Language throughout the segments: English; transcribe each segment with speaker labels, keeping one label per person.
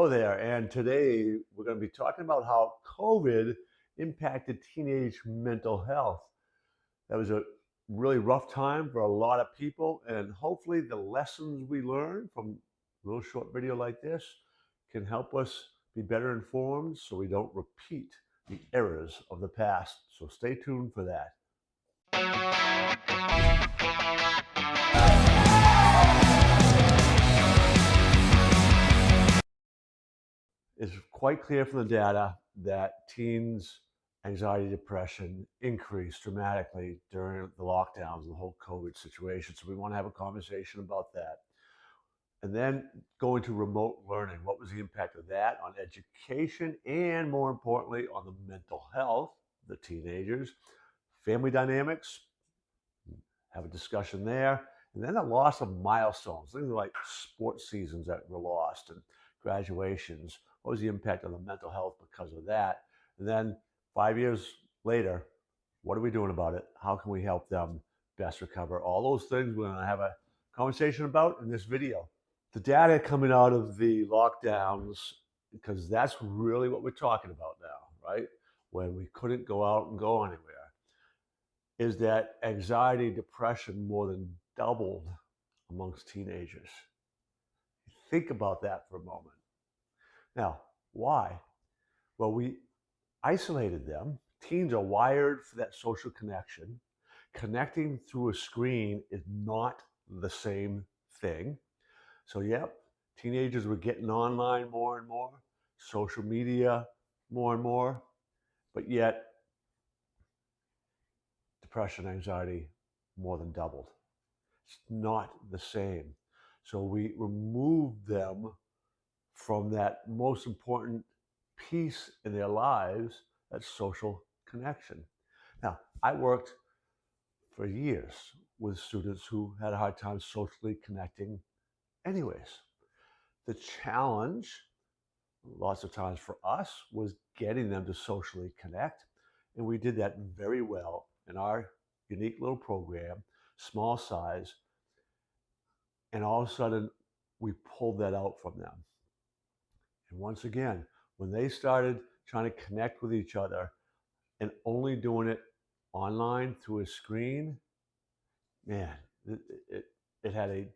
Speaker 1: Hello there, and today we're going to be talking about how COVID impacted teenage mental health. That was a really rough time for a lot of people, and hopefully the lessons we learn from a little short video like this can help us be better informed so we don't repeat the errors of the past. So stay tuned for that. It's quite clear from the data that teens' anxiety, depression increased dramatically during the lockdowns and the whole COVID situation. So we want to have a conversation about that. And then going to remote learning. What was the impact of that on education and, more importantly, on the mental health of the teenagers? Family dynamics, have a discussion there. And then the loss of milestones, things like sports seasons that were lost and graduations. What was the impact on the mental health because of that? And then 5 years later, what are we doing about it? How can we help them best recover? All those things we're going to have a conversation about in this video. The data coming out of the lockdowns, because that's really what we're talking about now, right? When we couldn't go out and go anywhere, is that anxiety, depression more than doubled amongst teenagers. Think about that for a moment. Now, why? Well, we isolated them. Teens are wired for that social connection. Connecting through a screen is not the same thing. So, yep, teenagers were getting online more and more, social media more and more, but yet depression, anxiety more than doubled. It's not the same. So we removed them from that most important piece in their lives, that social connection. Now, I worked for years with students who had a hard time socially connecting anyways. The challenge, lots of times for us, was getting them to socially connect. And we did that very well in our unique little program, small size. And all of a sudden, we pulled that out from them. And once again, when they started trying to connect with each other and only doing it online through a screen, man, it had a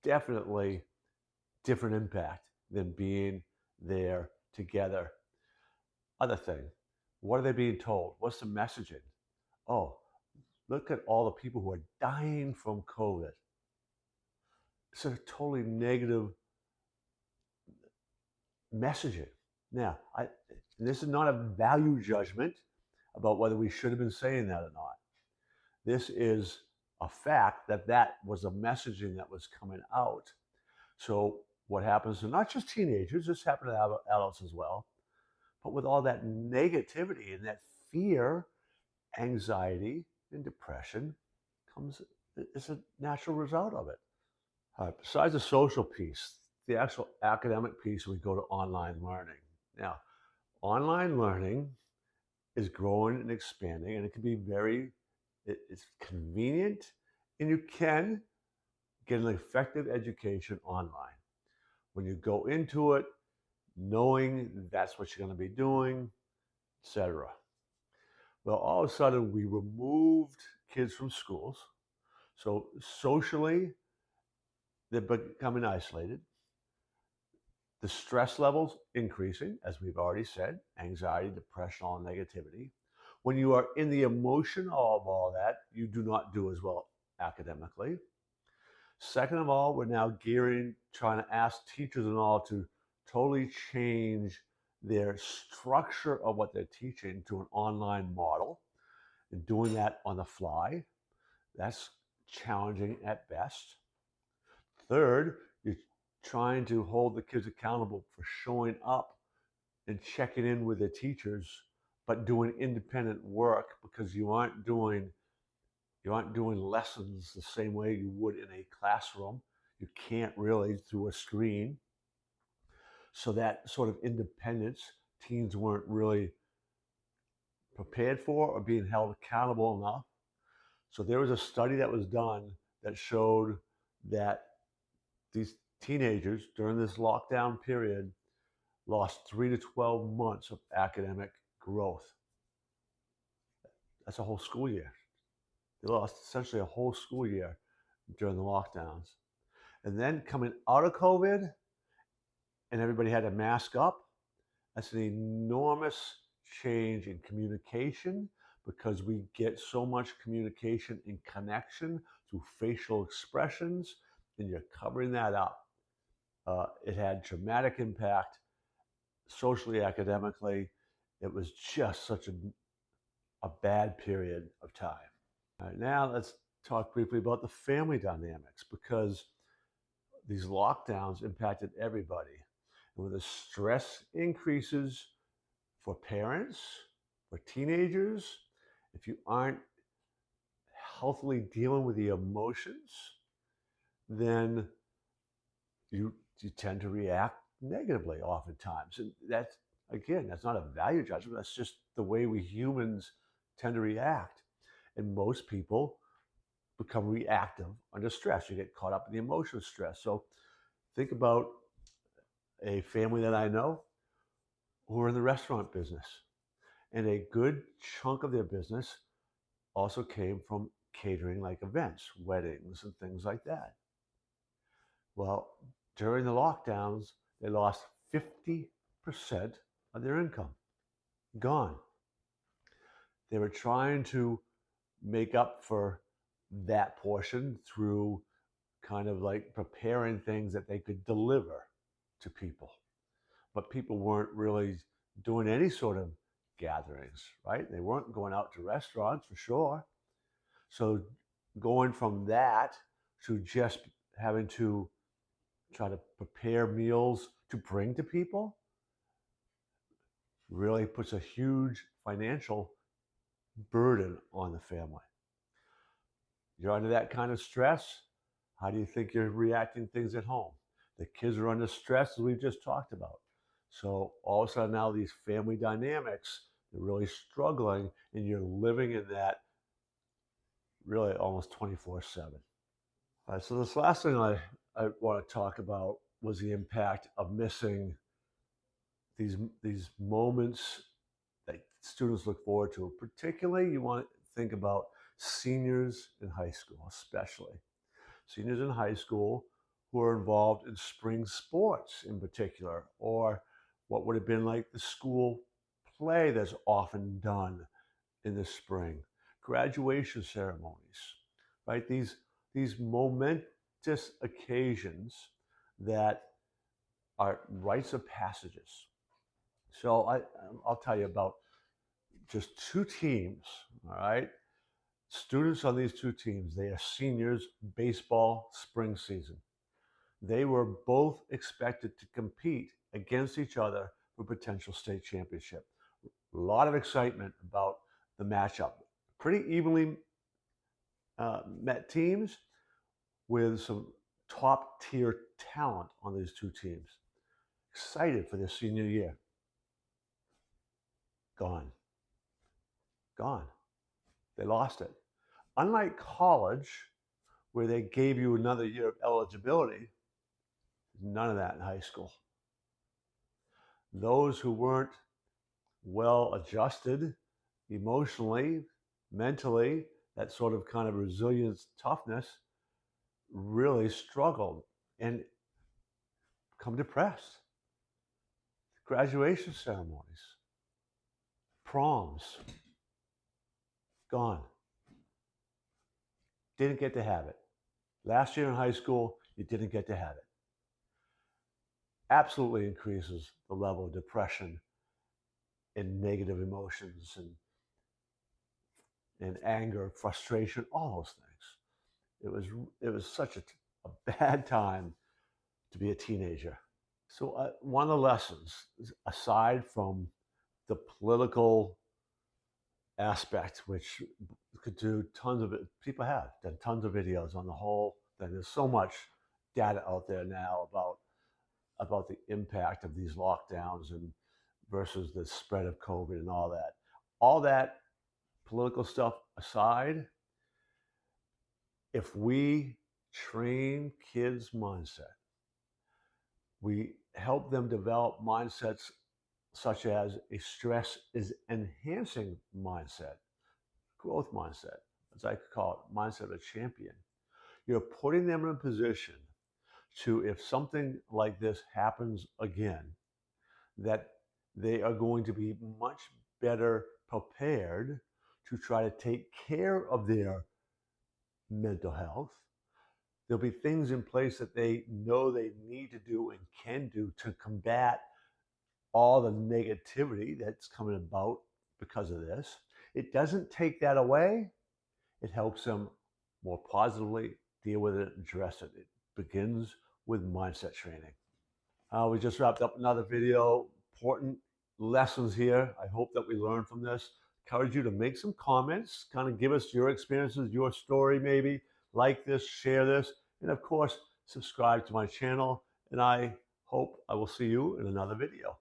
Speaker 1: definitely different impact than being there together. Other thing, what are they being told? What's the messaging? Oh, look at all the people who are dying from COVID. It's a totally negative messaging. Now, this is not a value judgment about whether we should have been saying that or not. This is a fact that that was a messaging that was coming out. So what happens to not just teenagers, this happened to adults as well, but with all that negativity and that fear, anxiety, and depression comes, it's a natural result of it. Besides the social piece, the actual academic piece, we go to online learning. Now, online learning is growing and expanding, and it can be it's convenient, and you can get an effective education online. When you go into it, knowing that's what you're going to be doing, etc. Well, all of a sudden, we removed kids from schools. So socially, they're becoming isolated. The stress levels increasing, as we've already said, anxiety, depression, all negativity. When you are in the emotion of all that, you do not do as well academically. Second of all, we're now trying to ask teachers and all to totally change their structure of what they're teaching to an online model and doing that on the fly. That's challenging at best. Third, you're trying to hold the kids accountable for showing up and checking in with their teachers, but doing independent work because you aren't doing lessons the same way you would in a classroom. You can't really through a screen. So that sort of independence, teens weren't really prepared for or being held accountable enough. So there was a study that was done that showed that these teenagers during this lockdown period lost 3 to 12 months of academic growth. That's a whole school year. They lost essentially a whole school year during the lockdowns. And then coming out of COVID and everybody had to mask up, that's an enormous change in communication because we get so much communication and connection through facial expressions, and you're covering that up. It had dramatic impact socially, academically. It was just such a bad period of time. All right, now let's talk briefly about the family dynamics because these lockdowns impacted everybody. And when the stress increases for parents, for teenagers, if you aren't healthily dealing with the emotions, then you tend to react negatively oftentimes. And that's, again, that's not a value judgment. That's just the way we humans tend to react. And most people become reactive under stress. You get caught up in the emotional stress. So think about a family that I know who are in the restaurant business. And a good chunk of their business also came from catering, like events, weddings, and things like that. Well, during the lockdowns, they lost 50% of their income. Gone. They were trying to make up for that portion through kind of like preparing things that they could deliver to people. But people weren't really doing any sort of gatherings, right? They weren't going out to restaurants for sure. So going from that to just having to try to prepare meals to bring to people really puts a huge financial burden on the family. You're under that kind of stress. How do you think you're reacting things at home? The kids are under stress, as we've just talked about. So all of a sudden now these family dynamics, they're really struggling, and you're living in that really almost 24/7. All right, so this last thing I want to talk about was the impact of missing these moments that students look forward to. Particularly, you want to think about seniors in high school, especially seniors in high school who are involved in spring sports in particular, or what would have been like the school play that's often done in the spring, graduation ceremonies, right? These momentous occasions that are rites of passages. So I'll tell you about just two teams, all right? Students on these two teams, they are seniors baseball spring season. They were both expected to compete against each other for potential state championship. A lot of excitement about the matchup. Pretty evenly met teams with some top tier talent on these two teams. Excited for their senior year. Gone. Gone. They lost it. Unlike college, where they gave you another year of eligibility, none of that in high school. Those who weren't well adjusted emotionally, mentally, that sort of kind of resilience, toughness, really struggled and become depressed. Graduation ceremonies, proms, gone. Didn't get to have it. Last year in high school, you didn't get to have it. Absolutely increases the level of depression and negative emotions and anger, frustration, all those things. It was such a bad time to be a teenager. So one of the lessons, aside from the political aspect, which could do tons of it, people have done tons of videos on the whole thing. There's so much data out there now about the impact of these lockdowns and versus the spread of COVID and all that. All that political stuff aside, if we train kids' mindset, we help them develop mindsets such as a stress is enhancing mindset, growth mindset, as I call it, mindset of a champion. You're putting them in a position to, if something like this happens again, that they are going to be much better prepared to try to take care of their mental health. There'll be things in place that they know they need to do and can do to combat all the negativity that's coming about because of this. It doesn't take that away. It helps them more positively deal with it, address it. It begins with mindset training. We just wrapped up another video. Important lessons here. I hope that we learned from this. Encourage you to make some comments, kind of give us your experiences, your story maybe. Like this, share this, and of course, subscribe to my channel. And I hope I will see you in another video.